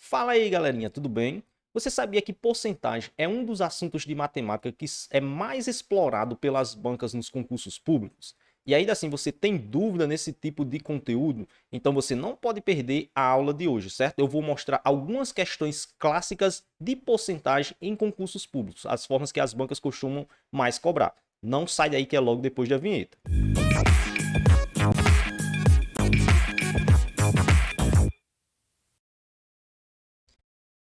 Fala aí, galerinha, tudo bem? Você sabia que porcentagem é um dos assuntos de matemática que é mais explorado pelas bancas nos concursos públicos? E ainda assim você tem dúvida nesse tipo de conteúdo? Então você não pode perder a aula de hoje, certo? Eu vou mostrar algumas questões clássicas de porcentagem em concursos públicos, as formas que as bancas costumam mais cobrar. Não sai daí que é logo depois da vinheta.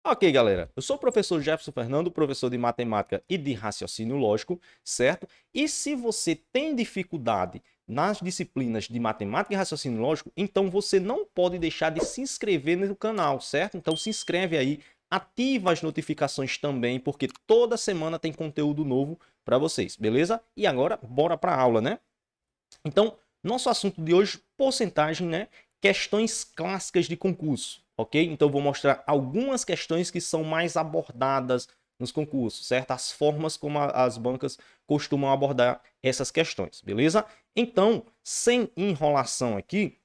Ok, galera. Eu sou o professor Jefferson Fernando, professor de matemática e de raciocínio lógico, certo? E se você tem dificuldade nas disciplinas de matemática e raciocínio lógico, então você não pode deixar de se inscrever no canal, certo? Então se inscreve aí, ativa as notificações também, porque toda semana tem conteúdo novo para vocês, beleza? E agora, bora para a aula, né? Então, nosso assunto de hoje, porcentagem, né? Questões clássicas de concurso, ok? Então, vou mostrar algumas questões que são mais abordadas nos concursos, certo? As formas como as bancas costumam abordar essas questões, beleza? Então, sem enrolação aqui,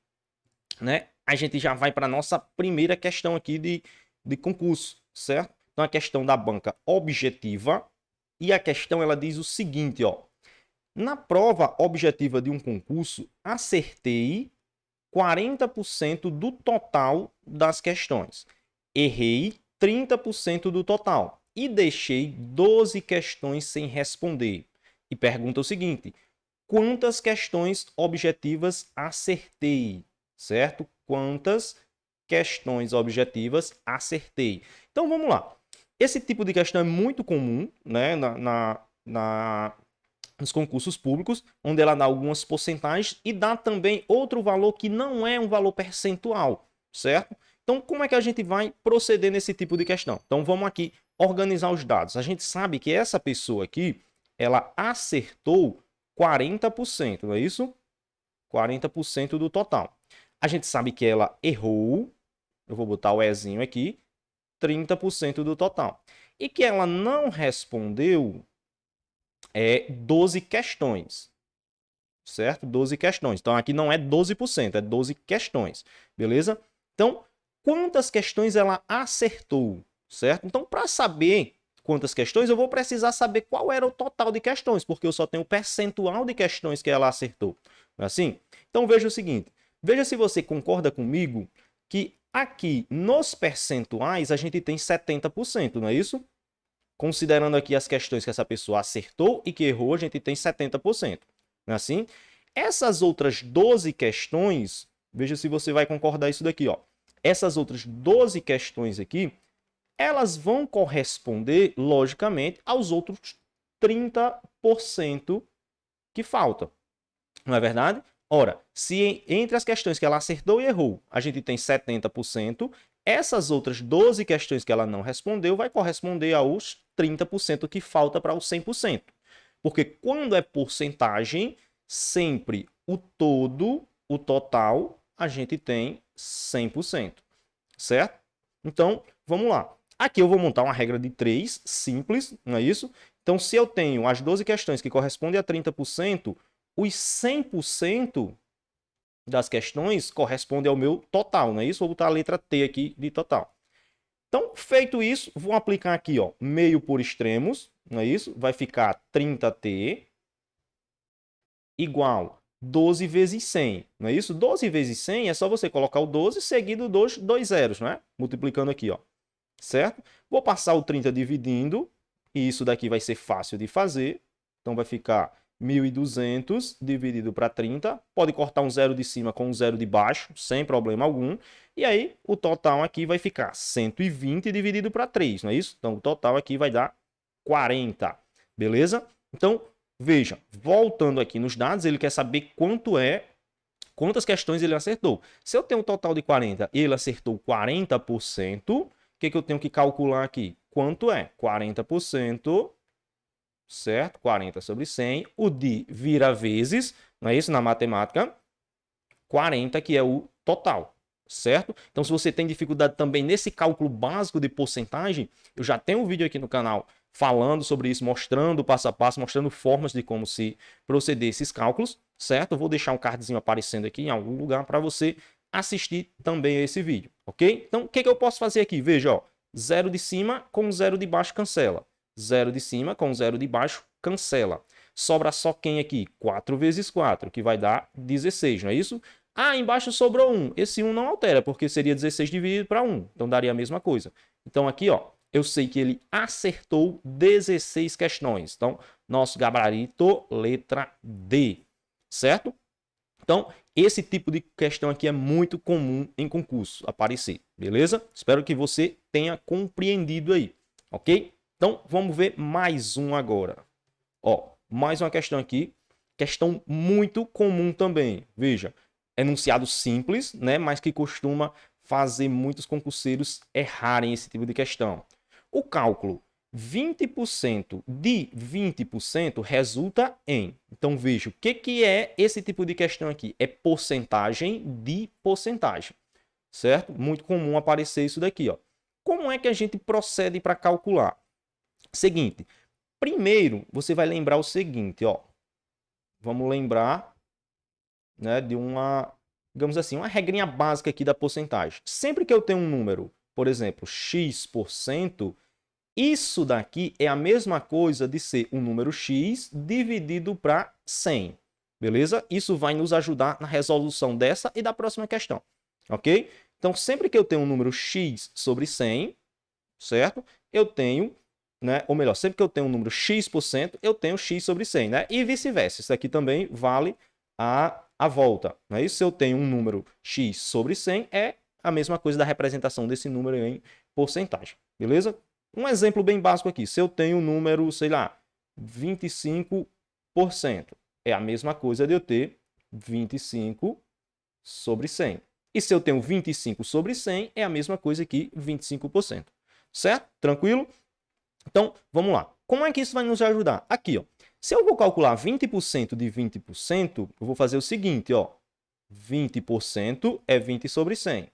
né? A gente já vai para a nossa primeira questão aqui de concurso, certo? Então, a questão da banca objetiva. E a questão, ela diz o seguinte, ó. Na prova objetiva de um concurso, acertei 40% do total das questões. Errei 30% do total e deixei 12 questões sem responder. E pergunta o seguinte: quantas questões objetivas acertei? Certo? Quantas questões objetivas acertei? Então vamos lá. Esse tipo de questão é muito comum, né, nos concursos públicos, onde ela dá algumas porcentagens e dá também outro valor que não é um valor percentual, certo? Então, como é que a gente vai proceder nesse tipo de questão? Então, vamos aqui organizar os dados. A gente sabe que essa pessoa aqui, ela acertou 40%, não é isso? 40% do total. A gente sabe que ela errou, eu vou botar o Ezinho aqui, 30% do total. E que ela não respondeu 12 questões, certo? 12 questões. Então, aqui não é 12%, é 12 questões, beleza? Então, quantas questões ela acertou, certo? Então, para saber quantas questões, eu vou precisar saber qual era o total de questões, porque eu só tenho o percentual de questões que ela acertou. Não é assim? Então, veja o seguinte. Veja se você concorda comigo que aqui nos percentuais a gente tem 70%, não é isso? Considerando aqui as questões que essa pessoa acertou e que errou, a gente tem 70%. Não é assim? Essas outras 12 questões, veja se você vai concordar isso daqui, ó. Essas outras 12 questões aqui, elas vão corresponder, logicamente, aos outros 30% que faltam. Não é verdade? Ora, se entre as questões que ela acertou e errou, a gente tem 70%, essas outras 12 questões que ela não respondeu vai corresponder aos 30% que falta para os 100%. Porque quando é porcentagem, sempre o todo, o total, a gente tem 100%. Certo? Então, vamos lá. Aqui eu vou montar uma regra de 3, simples, não é isso? Então, se eu tenho as 12 questões que correspondem a 30%, os 100% das questões correspondem ao meu total, não é isso? Vou botar a letra T aqui de total. Então, feito isso, vou aplicar aqui, ó, meio por extremos, não é isso? Vai ficar 30T igual 12 vezes 100, não é isso? 12 vezes 100 é só você colocar o 12 seguido dos dois zeros, não é? Multiplicando aqui, ó, certo? Vou passar o 30 dividindo, e isso daqui vai ser fácil de fazer. Então, vai ficar 1.200 dividido para 30. Pode cortar um zero de cima com um zero de baixo, sem problema algum. E aí, o total aqui vai ficar 120 dividido para 3, não é isso? Então, o total aqui vai dar 40, beleza? Então, veja, voltando aqui nos dados, ele quer saber quantas questões ele acertou. Se eu tenho um total de 40 e ele acertou 40%, o que eu tenho que calcular aqui? Quanto é? 40%, certo? 40 sobre 100. O de vira vezes, não é isso? Na matemática, 40 que é o total, certo? Então, se você tem dificuldade também nesse cálculo básico de porcentagem, eu já tenho um vídeo aqui no canal falando sobre isso, mostrando passo a passo, mostrando formas de como se proceder esses cálculos, certo? Eu vou deixar um cardzinho aparecendo aqui em algum lugar para você assistir também a esse vídeo, ok? Então, o que eu posso fazer aqui? Veja, ó, 0 de cima com 0 de baixo cancela. 0 de cima com 0 de baixo cancela. Sobra só quem aqui? 4 vezes 4, que vai dar 16, não é isso? Ah, embaixo sobrou 1. Esse 1 não altera, porque seria 16 dividido para 1. Então, daria a mesma coisa. Então, aqui, ó, eu sei que ele acertou 16 questões. Então, nosso gabarito, letra D, certo? Então, esse tipo de questão aqui é muito comum em concurso aparecer, beleza? Espero que você tenha compreendido aí, ok? Então, vamos ver mais um agora. Ó, mais uma questão aqui, questão muito comum também. Veja, enunciado simples, né, mas que costuma fazer muitos concurseiros errarem esse tipo de questão. O cálculo 20% de 20% resulta em. Então, veja, o que é esse tipo de questão aqui? É porcentagem de porcentagem, certo? Muito comum aparecer isso daqui, ó. Como é que a gente procede para calcular? Seguinte, primeiro você vai lembrar o seguinte, ó. Vamos lembrar, né, de uma, digamos assim, uma regrinha básica aqui da porcentagem. Sempre que eu tenho um número, por exemplo, x%, isso daqui é a mesma coisa de ser um número x dividido para 100, beleza? Isso vai nos ajudar na resolução dessa e da próxima questão, ok? Então, sempre que eu tenho um número x sobre 100, certo? Eu tenho, né? Ou melhor, sempre que eu tenho um número x%, eu tenho x sobre 100, né? E vice-versa. Isso aqui também vale a volta, não é isso? Se eu tenho um número x sobre 100, é a mesma coisa da representação desse número em porcentagem, beleza? Um exemplo bem básico aqui. Se eu tenho um número, sei lá, 25%, é a mesma coisa de eu ter 25 sobre 100. E se eu tenho 25 sobre 100, é a mesma coisa que 25%. Certo? Tranquilo? Então, vamos lá. Como é que isso vai nos ajudar? Aqui, ó. Se eu vou calcular 20% de 20%, eu vou fazer o seguinte, ó. 20% é 20 sobre 100.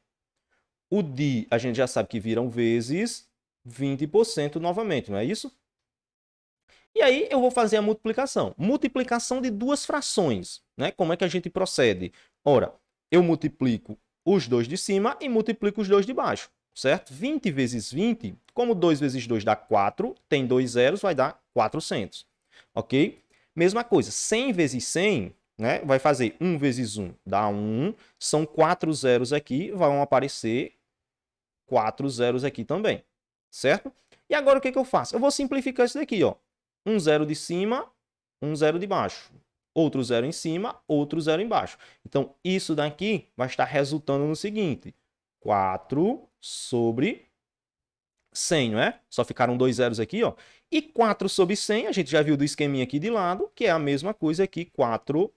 O de, a gente já sabe que viram vezes 20% novamente, não é isso? E aí eu vou fazer a multiplicação. Multiplicação de duas frações, né? Como é que a gente procede? Ora, eu multiplico os dois de cima e multiplico os dois de baixo, certo? 20 vezes 20, como 2 vezes 2 dá 4, tem dois zeros, vai dar 400, ok? Mesma coisa, 100 vezes 100, né? Vai fazer 1 vezes 1 dá 1, são 4 zeros aqui, vão aparecer 4 zeros aqui também, certo? E agora o que eu faço? Eu vou simplificar isso daqui, ó. Um zero de cima, um zero de baixo. Outro zero em cima, outro zero embaixo. Então, isso daqui vai estar resultando no seguinte. 4 sobre 100, não é? Só ficaram dois zeros aqui, ó. E 4 sobre 100, a gente já viu do esqueminha aqui de lado, que é a mesma coisa aqui, 4%.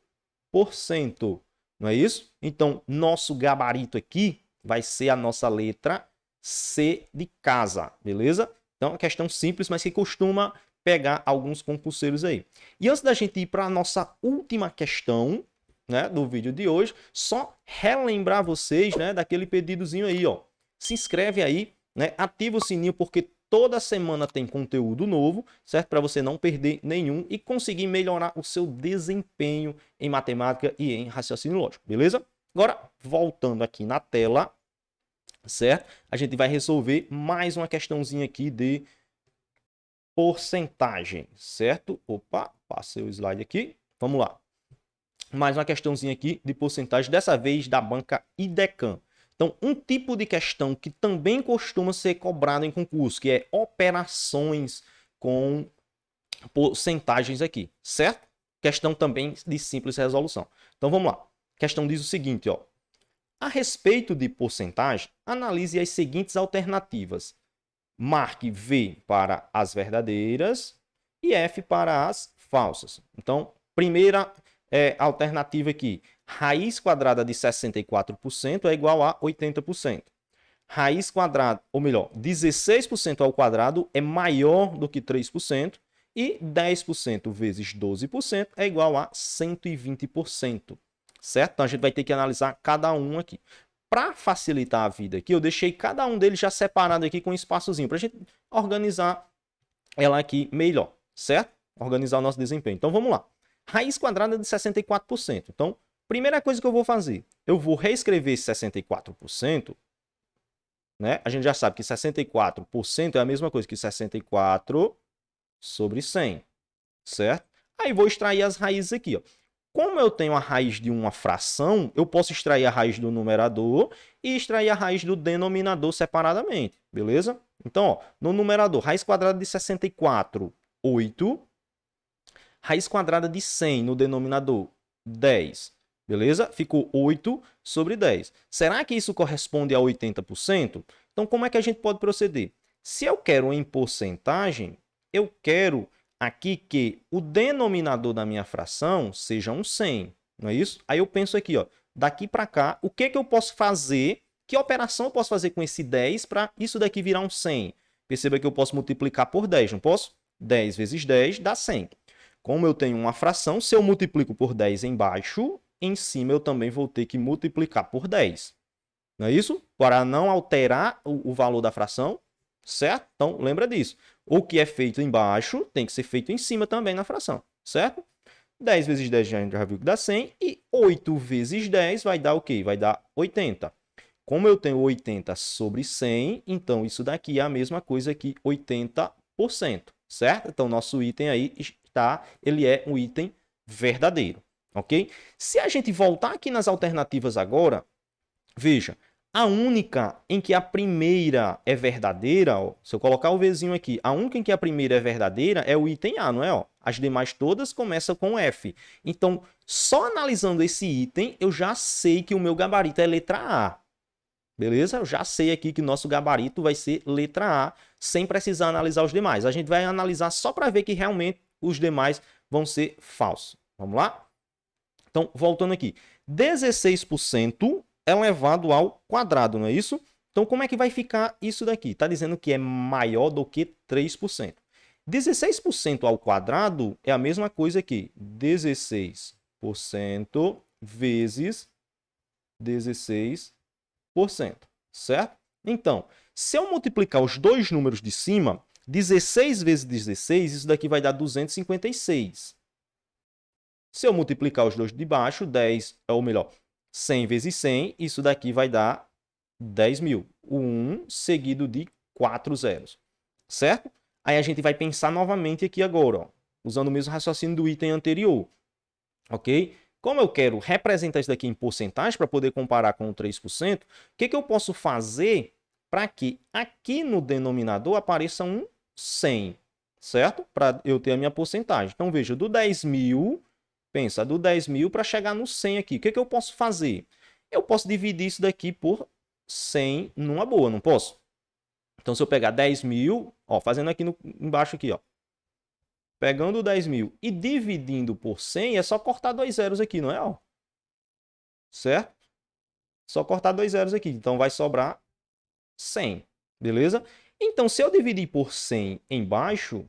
Não é isso? Então, nosso gabarito aqui vai ser a nossa letra C de casa, beleza? Então, é uma questão simples, mas que costuma pegar alguns concurseiros aí. E antes da gente ir para a nossa última questão, né, do vídeo de hoje, só relembrar vocês, né, daquele pedidozinho aí, ó. Se inscreve aí, né, ativa o sininho, porque toda semana tem conteúdo novo, certo? Para você não perder nenhum e conseguir melhorar o seu desempenho em matemática e em raciocínio lógico, beleza? Agora, voltando aqui na tela, certo? A gente vai resolver mais uma questãozinha aqui de porcentagem, certo? Opa, passei o slide aqui. Vamos lá. Mais uma questãozinha aqui de porcentagem, dessa vez da banca IDECAM. Então, um tipo de questão que também costuma ser cobrado em concurso, que é operações com porcentagens aqui, certo? Questão também de simples resolução. Então, vamos lá. A questão diz o seguinte, ó. A respeito de porcentagem, analise as seguintes alternativas. Marque V para as verdadeiras e F para as falsas. Então, primeira alternativa aqui. Raiz quadrada de 64% é igual a 80%. Raiz quadrada, ou melhor, 16% ao quadrado é maior do que 3%. E 10% vezes 12% é igual a 120%. Certo? Então, a gente vai ter que analisar cada um aqui. Para facilitar a vida aqui, eu deixei cada um deles já separado aqui com um espaçozinho, para a gente organizar ela aqui melhor, certo? Organizar o nosso desempenho. Então, vamos lá. Raiz quadrada de 64%. Então, Primeira coisa que eu vou fazer, eu vou reescrever esse 64%, né? A gente já sabe que 64% é a mesma coisa que 64 sobre 100, certo? Aí vou extrair as raízes aqui, ó. Como eu tenho a raiz de uma fração, eu posso extrair a raiz do numerador e extrair a raiz do denominador separadamente, beleza? Então, ó, no numerador, raiz quadrada de 64, 8. Raiz quadrada de 100 no denominador, 10. Beleza? Ficou 8 sobre 10. Será que isso corresponde a 80%? Então, como é que a gente pode proceder? Se eu quero em porcentagem, eu quero aqui que o denominador da minha fração seja um 100, não é isso? Aí eu penso aqui, ó, daqui para cá, o que eu posso fazer, que operação eu posso fazer com esse 10 para isso daqui virar um 100? Perceba que eu posso multiplicar por 10, não posso? 10 vezes 10 dá 100. Como eu tenho uma fração, se eu multiplico por 10 embaixo, em cima eu também vou ter que multiplicar por 10. Não é isso? Para não alterar o valor da fração, certo? Então, lembra disso. O que é feito embaixo tem que ser feito em cima também na fração, certo? 10 vezes 10 já viu que dá 100 e 8 vezes 10 vai dar o quê? Vai dar 80. Como eu tenho 80 sobre 100, então isso daqui é a mesma coisa que 80%, certo? Então, nosso item aí está, ele é um item verdadeiro, ok? Se a gente voltar aqui nas alternativas agora, veja, a única em que a primeira é verdadeira, ó, se eu colocar o Vzinho aqui, a única em que a primeira é verdadeira é o item A, não é? Ó? As demais todas começam com F. Então, só analisando esse item, eu já sei que o meu gabarito é letra A. Beleza? Eu já sei aqui que nosso gabarito vai ser letra A, sem precisar analisar os demais. A gente vai analisar só para ver que realmente os demais vão ser falsos. Vamos lá? Então, voltando aqui. 16% elevado ao quadrado, não é isso? Então, como é que vai ficar isso daqui? Está dizendo que é maior do que 3%. 16% ao quadrado é a mesma coisa que 16% vezes 16%, certo? Então, se eu multiplicar os dois números de cima, 16 vezes 16, isso daqui vai dar 256. Se eu multiplicar os dois de baixo, 10, ou melhor, 100 vezes 100, isso daqui vai dar 10.000. O 1 seguido de 4 zeros, certo? Aí a gente vai pensar novamente aqui agora, ó, usando o mesmo raciocínio do item anterior, ok? Como eu quero representar isso daqui em porcentagem para poder comparar com o 3%, o que eu posso fazer para que aqui no denominador apareça um 100, certo? Para eu ter a minha porcentagem. Então, veja, do 10.000, pensa, do 10.000 para chegar no 100 aqui, o que eu posso fazer? Eu posso dividir isso daqui por 100 numa boa, não posso? Então, se eu pegar 10.000, ó, fazendo aqui embaixo aqui, ó, pegando 10.000 e dividindo por 100, é só cortar dois zeros aqui, não é? Ó? Certo? Só cortar dois zeros aqui. Então, vai sobrar 100. Beleza? Então, se eu dividir por 100 embaixo,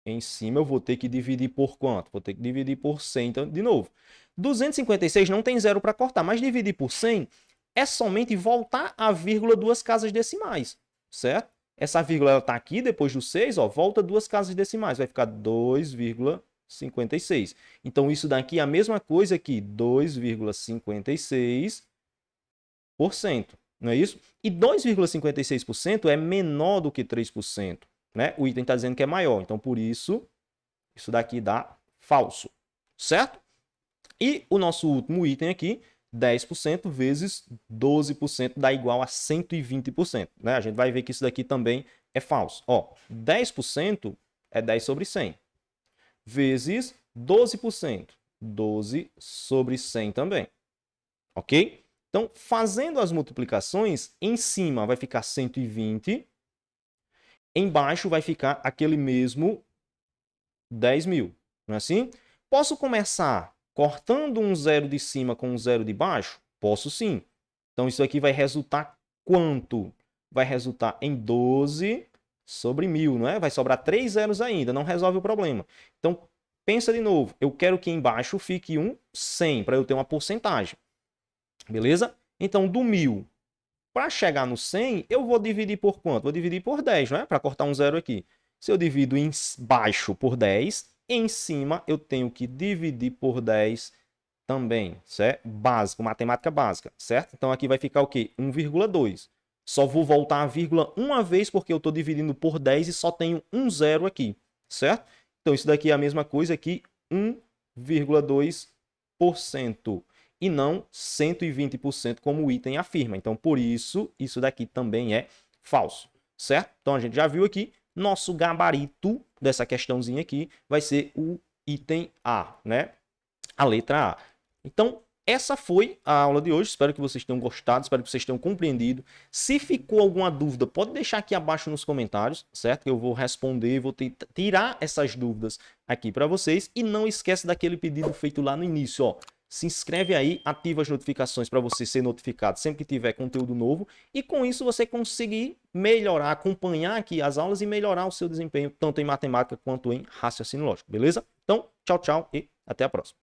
em cima eu vou ter que dividir por quanto? Vou ter que dividir por 100, então, de novo. 256 não tem zero para cortar, mas dividir por 100 é somente voltar a vírgula duas casas decimais, certo? Essa vírgula está aqui, depois do 6, ó, volta duas casas decimais, vai ficar 2,56. Então, isso daqui é a mesma coisa que 2,56%, não é isso? E 2,56% é menor do que 3%, né? O item está dizendo que é maior, então, por isso, isso daqui dá falso, certo? E o nosso último item aqui, 10% vezes 12% dá igual a 120%. Né? A gente vai ver que isso daqui também é falso. Ó, 10% é 10 sobre 100. Vezes 12%. 12 sobre 100 também. Ok? Então, fazendo as multiplicações, em cima vai ficar 120. Embaixo vai ficar aquele mesmo 10.000. Não é assim? Posso começar cortando um zero de cima com um zero de baixo? Posso sim. Então, isso aqui vai resultar quanto? Vai resultar em 12 sobre 1.000, não é? Vai sobrar 3 zeros ainda, não resolve o problema. Então, pensa de novo. Eu quero que embaixo fique um 100, para eu ter uma porcentagem. Beleza? Então, do 1.000, para chegar no 100, eu vou dividir por quanto? Vou dividir por 10, não é? Para cortar um zero aqui. Se eu divido embaixo por 10, em cima eu tenho que dividir por 10 também, certo? Básico, matemática básica, certo? Então aqui vai ficar o quê? 1,2. Só vou voltar a vírgula uma vez porque eu estou dividindo por 10 e só tenho um zero aqui, certo? Então isso daqui é a mesma coisa aqui, 1,2% e não 120% como o item afirma. Então por isso, isso daqui também é falso, certo? Então a gente já viu aqui, nosso gabarito dessa questãozinha aqui vai ser o item A, né? A letra A. Então, essa foi a aula de hoje. Espero que vocês tenham gostado, espero que vocês tenham compreendido. Se ficou alguma dúvida, pode deixar aqui abaixo nos comentários, certo? Que eu vou responder, vou tirar essas dúvidas aqui para vocês. E não esquece daquele pedido feito lá no início, ó. Se inscreve aí, ativa as notificações para você ser notificado sempre que tiver conteúdo novo. E com isso você conseguir melhorar, acompanhar aqui as aulas e melhorar o seu desempenho, tanto em matemática quanto em raciocínio lógico, beleza? Então, tchau, tchau e até a próxima.